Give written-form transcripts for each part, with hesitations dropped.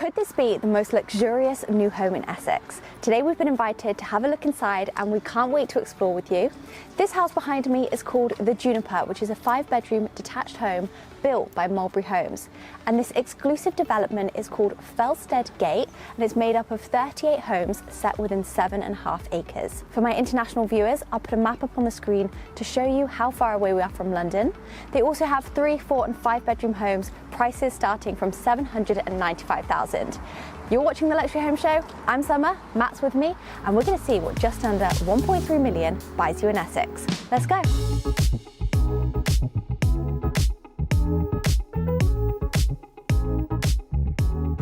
Could this be the most luxurious new home in Essex? Today we've been invited to have a look inside and we can't wait to explore with you. This house behind me is called the Juniper, which is a 5-bedroom detached home built by Mulberry Homes. And this exclusive development is called Felstead Gate and it's made up of 38 homes set within 7.5 acres. For my international viewers, I'll put a map up on the screen to show you how far away we are from London. They also have 3, 4 and 5-bedroom homes, prices starting from $795,000. You're watching The Luxury Home Show. I'm Summer, Matt's with me, and we're going to see what just under 1.3 million buys you in Essex. Let's go.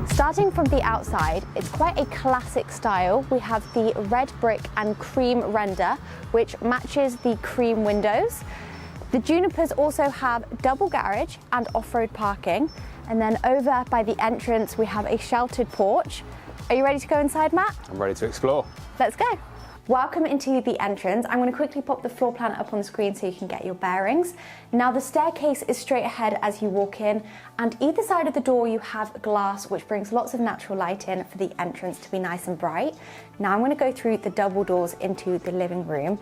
Starting from the outside, it's quite a classic style. We have the red brick and cream render, which matches the cream windows. The Junipers also have double garage and off-road parking. And then over by the entrance, we have a sheltered porch. Are you ready to go inside, Matt? I'm ready to explore. Let's go. Welcome into the entrance. I'm going to quickly pop the floor plan up on the screen so you can get your bearings. Now the staircase is straight ahead as you walk in, and either side of the door you have glass which brings lots of natural light in for the entrance to be nice and bright. Now I'm going to go through the double doors into the living room.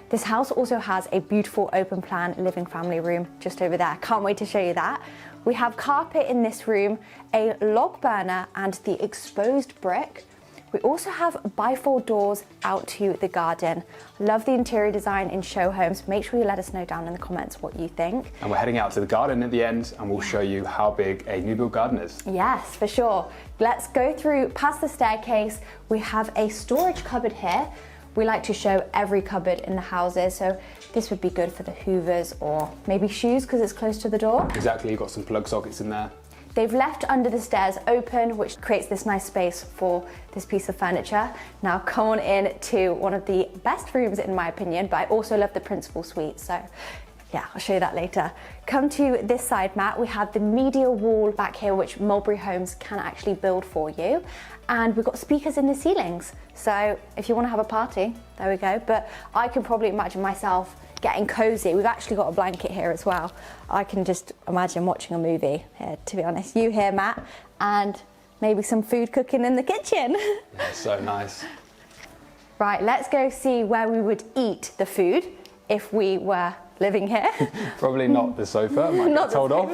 This house also has a beautiful open plan living family room just over there. Can't wait to show you that. We have carpet in this room, a log burner and the exposed brick. We also have bifold doors out to the garden. Love the interior design in show homes. Make sure you let us know down in the comments what you think. And we're heading out to the garden at the end and we'll show you how big a new build garden is. Yes, for sure. Let's go through past the staircase. We have a storage cupboard here. We like to show every cupboard in the houses, so this would be good for the hoovers or maybe shoes because it's close to the door. Exactly, you've got some plug sockets in there. They've left under the stairs open, which creates this nice space for this piece of furniture. Now come on in to one of the best rooms in my opinion, but I also love the principal suite, so yeah, I'll show you that later. Come to this side, Matt. We have the medial wall back here, which Mulberry Homes can actually build for you. And we've got speakers in the ceilings. So if you want to have a party, there we go. But I can probably imagine myself getting cozy. We've actually got a blanket here as well. I can just imagine watching a movie here, to be honest. You here, Matt, and maybe some food cooking in the kitchen. Yeah, so nice. Right, let's go see where we would eat the food if we were living here. Probably not the sofa, might Not get told off.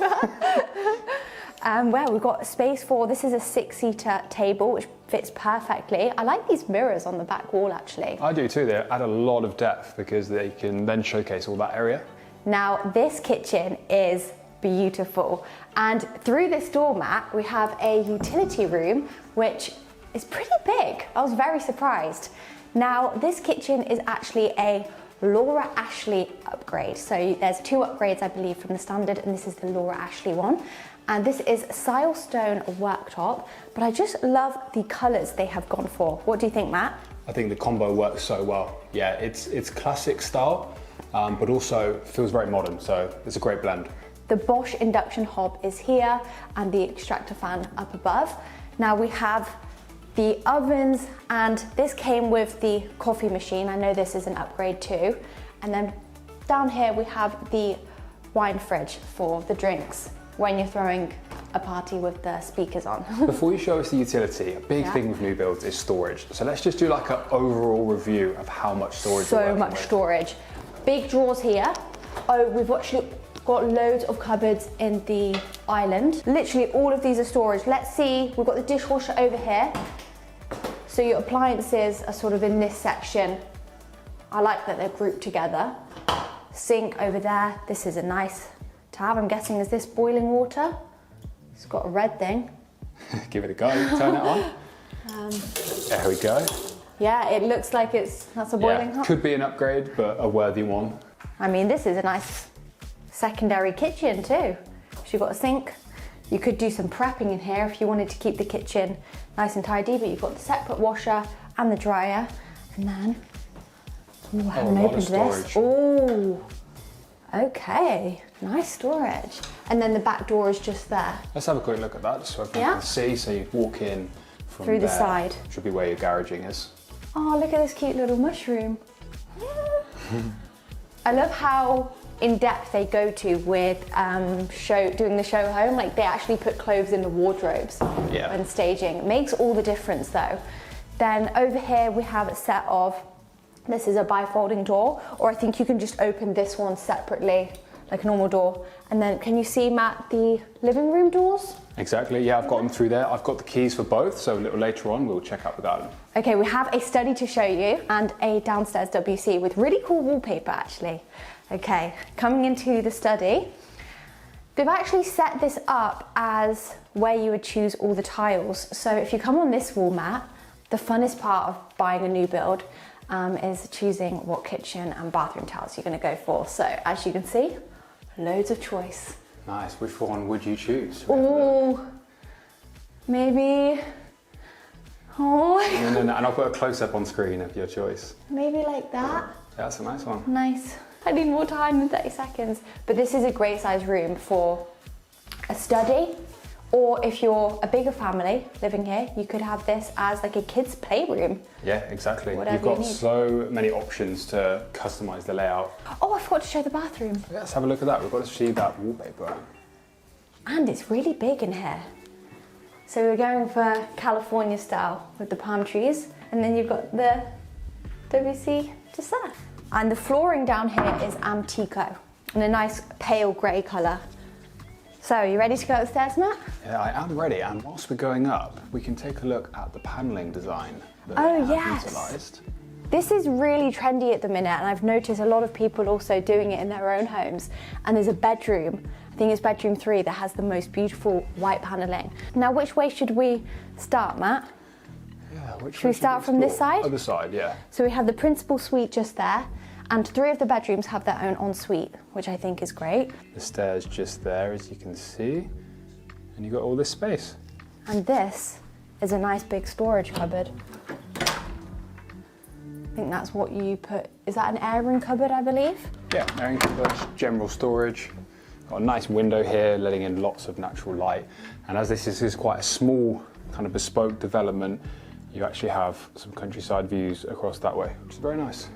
Well, we've got space for, this is a 6-seater table, which fits perfectly. I like these mirrors on the back wall, actually. I do too, they add a lot of depth because they can then showcase all that area. Now, this kitchen is beautiful. And through this door, Matt, we have a utility room, which is pretty big. I was very surprised. Now, this kitchen is actually a Laura Ashley upgrade. So there's 2 upgrades, I believe, from the standard, and this is the Laura Ashley one. And this is silestone worktop, but I just love the colors they have gone for. What do you think, Matt? I think the combo works so well. Yeah, it's classic style, but also feels very modern, so it's a great blend. The Bosch induction hob is here and the extractor fan up above. Now we have the ovens, and this came with the coffee machine. I know this is an upgrade too. And then down here we have the wine fridge for the drinks when you're throwing a party with the speakers on. Before you show us the utility, a big thing with new builds is storage. So let's just do like an overall review of how much storage we're working with. Storage. Big drawers here. Oh, we've actually got loads of cupboards in the island. Literally all of these are storage. Let's see, we've got the dishwasher over here. So your appliances are sort of in this section. I like that they're grouped together. Sink over there. This is a nice tab. I'm guessing, is this boiling water? It's got a red thing. Give it a go, turn it on. There we go. Yeah, it looks like that's a boiling hot. Could be an upgrade, but a worthy one. I mean, this is a nice secondary kitchen too. So you've got a sink. You could do some prepping in here if you wanted to keep the kitchen nice and tidy, but you've got the separate washer and the dryer. And then, ooh, I haven't opened this. Oh, okay, nice storage. And then the back door is just there. Let's have a quick look at that so everyone can see. So you walk in from through the side. Should be where your garaging is. Oh, look at this cute little mushroom. I love how in depth they go to with doing the show home. Like they actually put clothes in the wardrobes and staging. It makes all the difference though. Then over here we have a set of, this is a bifolding door, or I think you can just open this one separately like a normal door. And then can you see, Matt, the living room doors? Exactly, yeah, I've got them through there. I've got the keys for both, so a little later on we'll check out the garden. Okay, we have a study to show you and a downstairs WC with really cool wallpaper actually. Okay, coming into the study, they've actually set this up as where you would choose all the tiles. So if you come on this wall, Matt, the funnest part of buying a new build is choosing what kitchen and bathroom tiles you're going to go for. So as you can see, loads of choice. Nice. Which one would you choose? Oh, maybe. Oh. And I'll put a close-up on screen of your choice. Maybe like that. Yeah, that's a nice one. Nice. I need more time than 30 seconds. But this is a great size room for a study, or if you're a bigger family living here, you could have this as like a kid's playroom. Yeah, exactly. Whatever You've got you need. So many options to customize the layout. Oh, I forgot to show the bathroom. Yeah, let's have a look at that. We've got to see that wallpaper. And it's really big in here. So we're going for California style with the palm trees. And then you've got the WC just there. And the flooring down here is Antico in a nice pale grey colour. So, are you ready to go upstairs, Matt? Yeah, I am ready. And whilst we're going up, we can take a look at the panelling design that Oh, they have yes. utilised. This is really trendy at the minute, and I've noticed a lot of people also doing it in their own homes. And there's a bedroom, I think it's bedroom 3, that has the most beautiful white panelling. Now, which way should we start, Matt? Yeah, which Should we start from this side? Other side, yeah. So we have the principal suite just there, and 3 of the bedrooms have their own ensuite, which I think is great. The stairs just there, as you can see. And you've got all this space. And this is a nice big storage cupboard. I think that's what you put, is that an airing cupboard, I believe? Yeah, airing cupboard, general storage. Got a nice window here, letting in lots of natural light. And as this is quite a small kind of bespoke development, you actually have some countryside views across that way, which is very nice.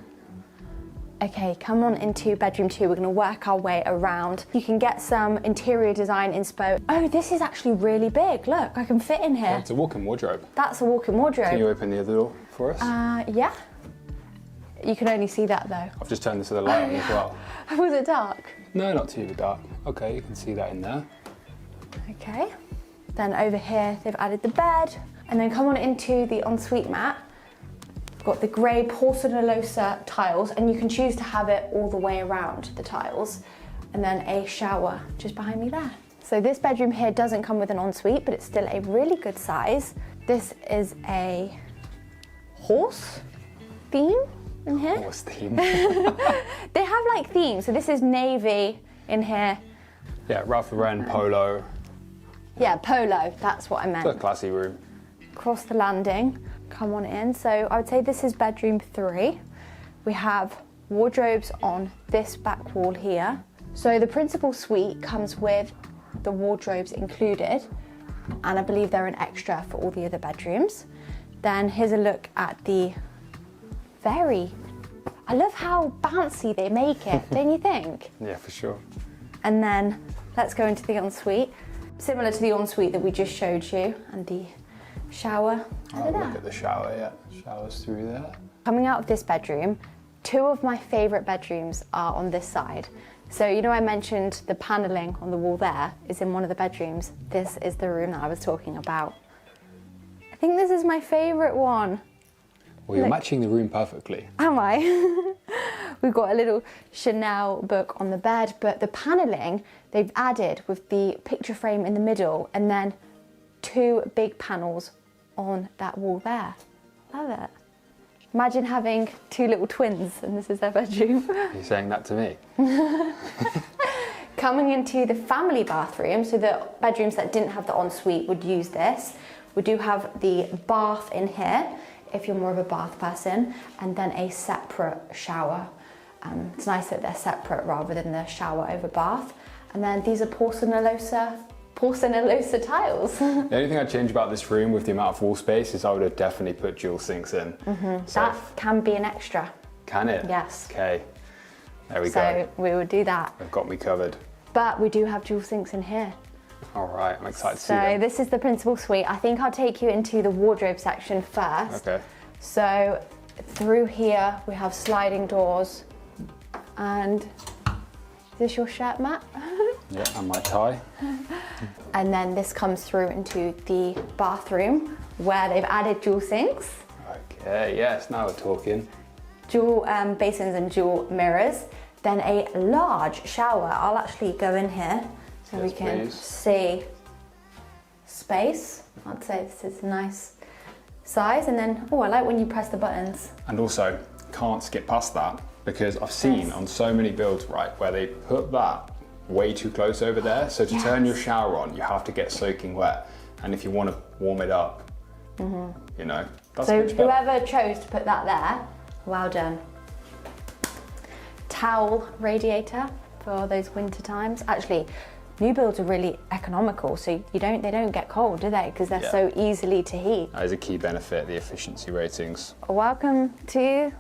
Okay, come on into bedroom 2. We're gonna work our way around. You can get some interior design inspo. Oh, this is actually really big. Look, I can fit in here. Oh, it's a walk-in wardrobe. That's a walk-in wardrobe. Can you open the other door for us? Yeah. You can only see that though. I've just turned this to the light on as well. Was it dark? No, not too dark. Okay, you can see that in there. Okay. Then over here, they've added the bed. And then come on into the ensuite, Matt. We've got the grey porcelanosa tiles, and you can choose to have it all the way around the tiles. And then a shower just behind me there. So this bedroom here doesn't come with an ensuite, but it's still a really good size. This is a horse theme in here. Horse theme. They have like themes. So this is navy in here. Yeah, Ralph Lauren polo. Yeah, polo, that's what I meant. It's a classy room. Across the landing, come on in. So I would say this is bedroom 3. We have wardrobes on this back wall here. So the principal suite comes with the wardrobes included, and I believe they're an extra for all the other bedrooms. Then here's a look at the I love how bouncy they make it, don't you think? Yeah, for sure. And then let's go into the ensuite. Similar to the ensuite that we just showed you, and the shower. Oh, look at the shower, yeah. Shower's through there. Coming out of this bedroom, 2 of my favourite bedrooms are on this side. So you know I mentioned the panelling on the wall there is in one of the bedrooms. This is the room that I was talking about. I think this is my favourite one. Well, you're Look. matching the room perfectly. Am I? We've got a little Chanel book on the bed, but the panelling they've added with the picture frame in the middle, and then 2 big panels on that wall there. Love it. Imagine having 2 little twins and this is their bedroom. You're saying that to me? Coming into the family bathroom, so the bedrooms that didn't have the ensuite would use this. We do have the bath in here, if you're more of a bath person, and then a separate shower. It's nice that they're separate rather than the shower over bath. And then these are porcelanosa tiles. The only thing I'd change about this room with the amount of wall space is I would have definitely put dual sinks in. So That can be an extra. can it? Yes. Okay. There we so go. we will do that. They've got me covered. But we do have dual sinks in here. All right, I'm excited to see So them. this is the principal suite. I think I'll take you into the wardrobe section first. Okay. So through here we have sliding doors, and is this your shirt, Matt? Yeah, and my tie. And then this comes through into the bathroom where they've added dual sinks, Okay, yes, now we're talking. dual basins and dual mirrors. Then a large shower. I'll actually go in here so we Yes, can please. see space. I'd say this is a nice size. And then, oh, I like when you press the buttons. And also, can't skip past that because I've seen Yes. on so many builds, right, where they put that way too close over there. So to turn your shower on, you have to get soaking wet. And if you want to warm it up, you know, that's So much better. whoever chose to put that there, well done. Towel radiator for those winter times. Actually, new builds are really economical, so they don't get cold, do they? Because they're Yeah. so easily to heat. That is a key benefit, the efficiency ratings. Welcome to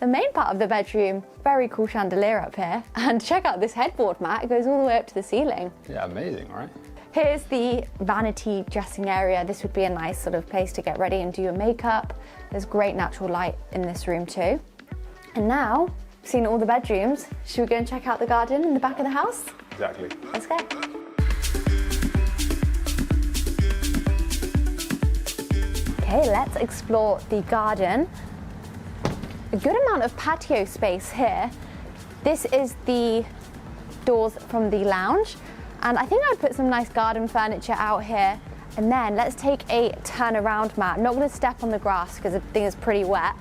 the main part of the bedroom. Very cool chandelier up here. And check out this headboard, Matt. It goes all the way up to the ceiling. Yeah, amazing, right? Here's the vanity dressing area. This would be a nice sort of place to get ready and do your makeup. There's great natural light in this room too. And now, we've seen all the bedrooms. Should we go and check out the garden in the back of the house? Exactly. Let's go. Okay, let's explore the garden. A good amount of patio space here. This is the doors from the lounge, and I think I would put some nice garden furniture out here. And then let's take a turn around, Matt. I'm not going to step on the grass because the thing is pretty wet,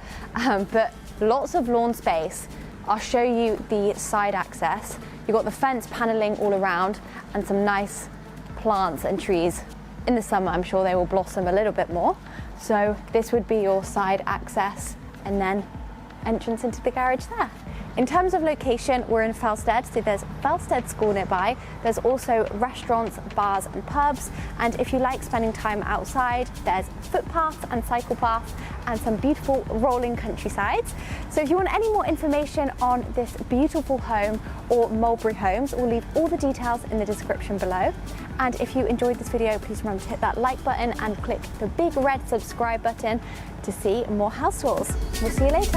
but lots of lawn space. I'll show you the side access. You've got the fence paneling all around and some nice plants and trees. In the summer, I'm sure they will blossom a little bit more. So this would be your side access and then entrance into the garage there. In terms of location, we're in Felsted, so there's Felsted School nearby. There's also restaurants, bars and pubs. And if you like spending time outside, there's footpaths and cycle paths and some beautiful rolling countrysides. So if you want any more information on this beautiful home or Mulberry Homes, we'll leave all the details in the description below. And if you enjoyed this video, please remember to hit that like button and click the big red subscribe button to see more house tours. We'll see you later.